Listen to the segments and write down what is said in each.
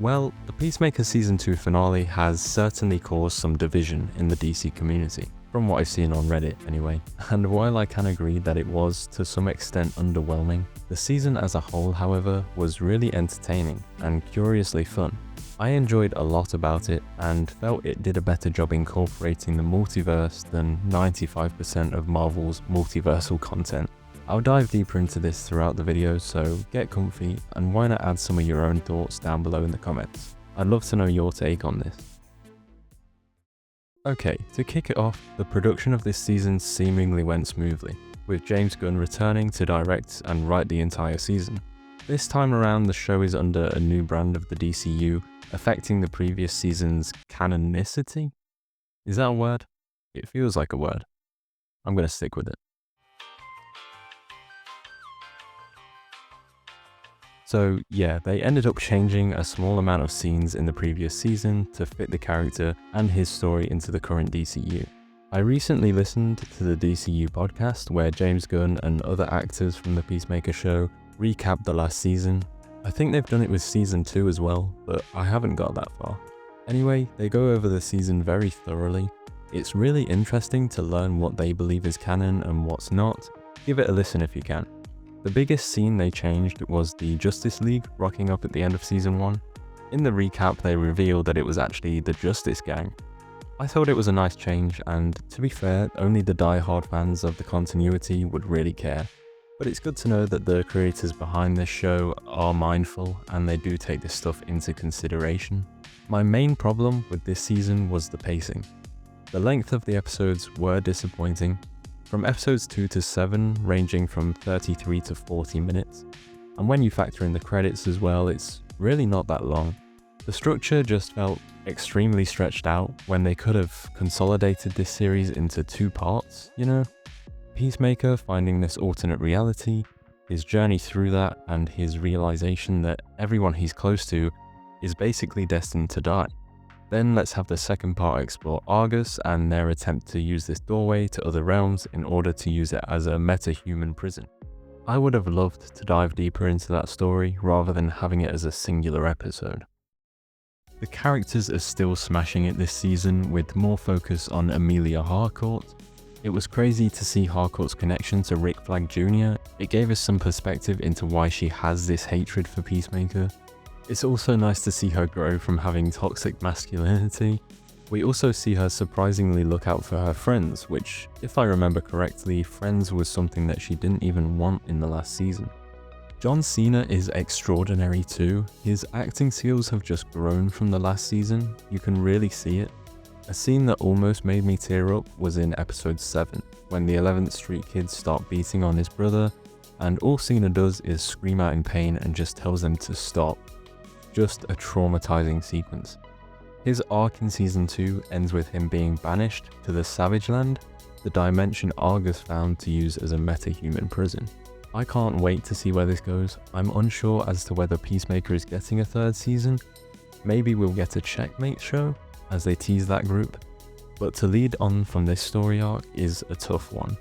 Well, the Peacemaker Season 2 finale has certainly caused some division in the DC community, from what I've seen on Reddit anyway, and while I can agree that it was to some extent underwhelming, the season as a whole, however, was really entertaining and curiously fun. I enjoyed a lot about it and felt it did a better job incorporating the multiverse than 95% of Marvel's multiversal content. I'll dive deeper into this throughout the video, so get comfy and why not add some of your own thoughts down below in the comments. I'd love to know your take on this. Okay, to kick it off, the production of this season seemingly went smoothly, with James Gunn returning to direct and write the entire season. This time around, the show is under a new brand of the DCU, affecting the previous season's canonicity? Is that a word? It feels like a word. I'm gonna stick with it. So yeah, they ended up changing a small amount of scenes in the previous season to fit the character and his story into the current DCU. I recently listened to the DCU podcast where James Gunn and other actors from the Peacemaker show recapped the last season. I think they've done it with season 2 as well, but I haven't got that far. Anyway, they go over the season very thoroughly. It's really interesting to learn what they believe is canon and what's not. Give it a listen if you can. The biggest scene they changed was the Justice League rocking up at the end of season 1. In the recap, they revealed that it was actually the Justice Gang. I thought it was a nice change, and to be fair, only the die-hard fans of the continuity would really care. But it's good to know that the creators behind this show are mindful and they do take this stuff into consideration. My main problem with this season was the pacing. The length of the episodes were disappointing, from episodes 2 to 7 ranging from 33 to 40 minutes, and when you factor in the credits as well, it's really not that long. The structure just felt extremely stretched out when they could have consolidated this series into 2 parts, you know? Peacemaker finding this alternate reality, his journey through that, and his realization that everyone he's close to is basically destined to die. Then let's have the second part explore Argus and their attempt to use this doorway to other realms in order to use it as a meta-human prison. I would have loved to dive deeper into that story rather than having it as a singular episode. The characters are still smashing it this season with more focus on Amelia Harcourt. It was crazy to see Harcourt's connection to Rick Flag Jr. It gave us some perspective into why she has this hatred for Peacemaker. It's also nice to see her grow from having toxic masculinity. We also see her surprisingly look out for her friends, which, if I remember correctly, friends was something that she didn't even want in the last season. John Cena is extraordinary too. His acting skills have just grown from the last season. You can really see it. A scene that almost made me tear up was in episode 7, when the 11th Street kids start beating on his brother, and all Cena does is scream out in pain and just tells them to stop. Just a traumatizing sequence. His arc in season 2 ends with him being banished to the Savage Land, the dimension Argus found to use as a meta-human prison. I can't wait to see where this goes. I'm unsure as to whether Peacemaker is getting a 3rd season. Maybe we'll get a Checkmate show, as they tease that group. But to lead on from this story arc is a tough one.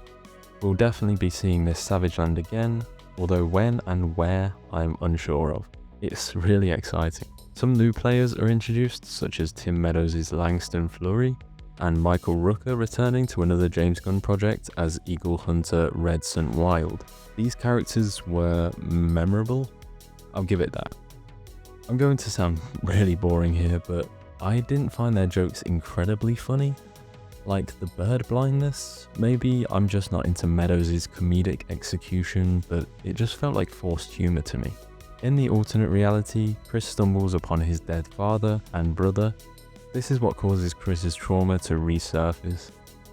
We'll definitely be seeing this Savage Land again, although when and where I'm unsure of. It's really exciting. Some new players are introduced, such as Tim Meadows' Langston Fleury, and Michael Rooker returning to another James Gunn project as Eagle Hunter Redson Wild. These characters were memorable, I'll give it that. I'm going to sound really boring here, but I didn't find their jokes incredibly funny. Like the bird blindness, maybe I'm just not into Meadows' comedic execution, but it just felt like forced humor to me. In the alternate reality, Chris stumbles upon his dead father and brother. This is what causes Chris's trauma to resurface,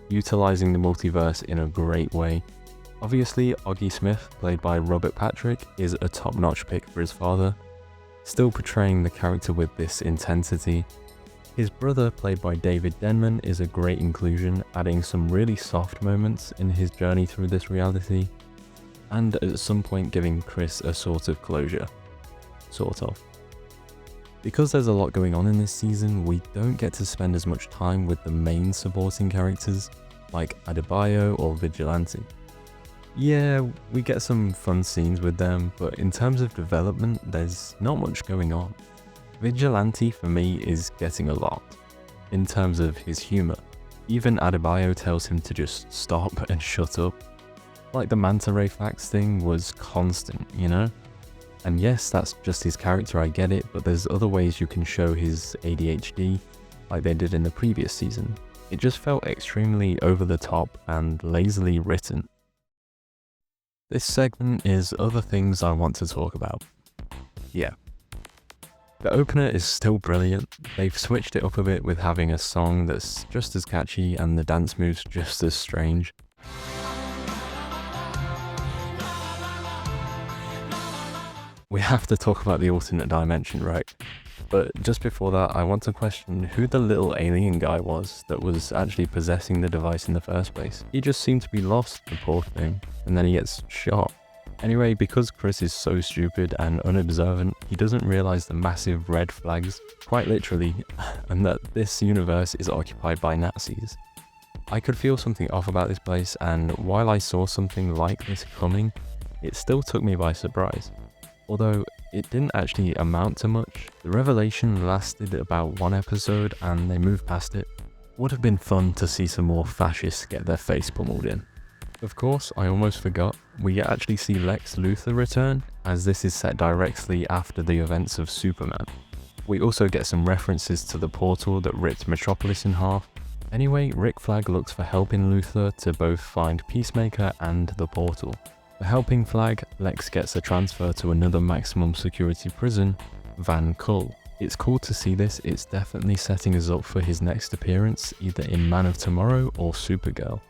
utilizing the multiverse in a great way. Obviously, Augie Smith, played by Robert Patrick, is a top-notch pick for his father, still portraying the character with this intensity. His brother, played by David Denman, is a great inclusion, adding some really soft moments in his journey through this reality, and at some point giving Chris a sort of closure. Sort of. Because there's a lot going on in this season, we don't get to spend as much time with the main supporting characters, like Adebayo or Vigilante. Yeah, we get some fun scenes with them, but in terms of development, there's not much going on. Vigilante for me is getting a lot, in terms of his humour. Even Adebayo tells him to just stop and shut up. Like the manta ray facts thing was constant, you know? And yes, that's just his character, I get it, but there's other ways you can show his ADHD, like they did in the previous season. It just felt extremely over the top and lazily written. This segment is other things I want to talk about. Yeah. The opener is still brilliant. They've switched it up a bit with having a song that's just as catchy and the dance moves just as strange. We have to talk about the alternate dimension, right? But just before that, I want to question who the little alien guy was that was actually possessing the device in the first place. He just seemed to be lost, the poor thing, and then he gets shot. Anyway, because Chris is so stupid and unobservant, he doesn't realize the massive red flags, quite literally, and that this universe is occupied by Nazis. I could feel something off about this place, and while I saw something like this coming, it still took me by surprise. Although it didn't actually amount to much, the revelation lasted about one episode and they moved past it. Would have been fun to see some more fascists get their face pummeled in. Of course, I almost forgot, we actually see Lex Luthor return, as this is set directly after the events of Superman. We also get some references to the portal that ripped Metropolis in half. Anyway, Rick Flag looks for help in Luthor to both find Peacemaker and the portal. For helping Flag, Lex gets a transfer to another maximum security prison, Van Kull. It's cool to see this, it's definitely setting us up for his next appearance, either in Man of Tomorrow or Supergirl.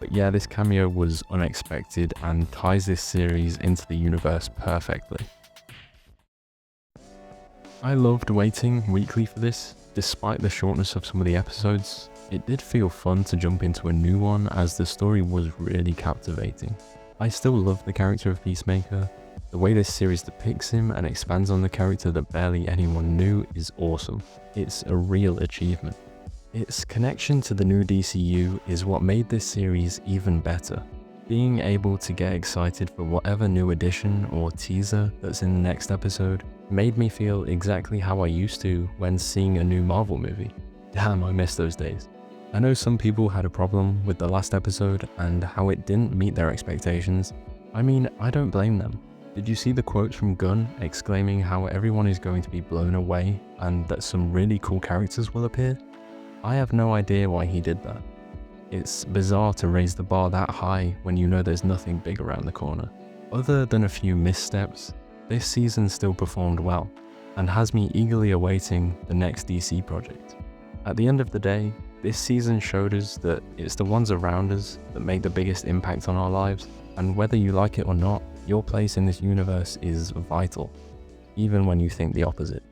But yeah, this cameo was unexpected and ties this series into the universe perfectly. I loved waiting weekly for this, despite the shortness of some of the episodes. It did feel fun to jump into a new one as the story was really captivating. I still love the character of Peacemaker. The way this series depicts him and expands on the character that barely anyone knew is awesome. It's a real achievement. Its connection to the new DCU is what made this series even better. Being able to get excited for whatever new addition or teaser that's in the next episode made me feel exactly how I used to when seeing a new Marvel movie. Damn, I miss those days. I know some people had a problem with the last episode and how it didn't meet their expectations. I mean, I don't blame them. Did you see the quotes from Gunn exclaiming how everyone is going to be blown away and that some really cool characters will appear? I have no idea why he did that. It's bizarre to raise the bar that high when you know there's nothing big around the corner. Other than a few missteps, this season still performed well and has me eagerly awaiting the next DC project. At the end of the day, this season showed us that it's the ones around us that make the biggest impact on our lives, and whether you like it or not, your place in this universe is vital, even when you think the opposite.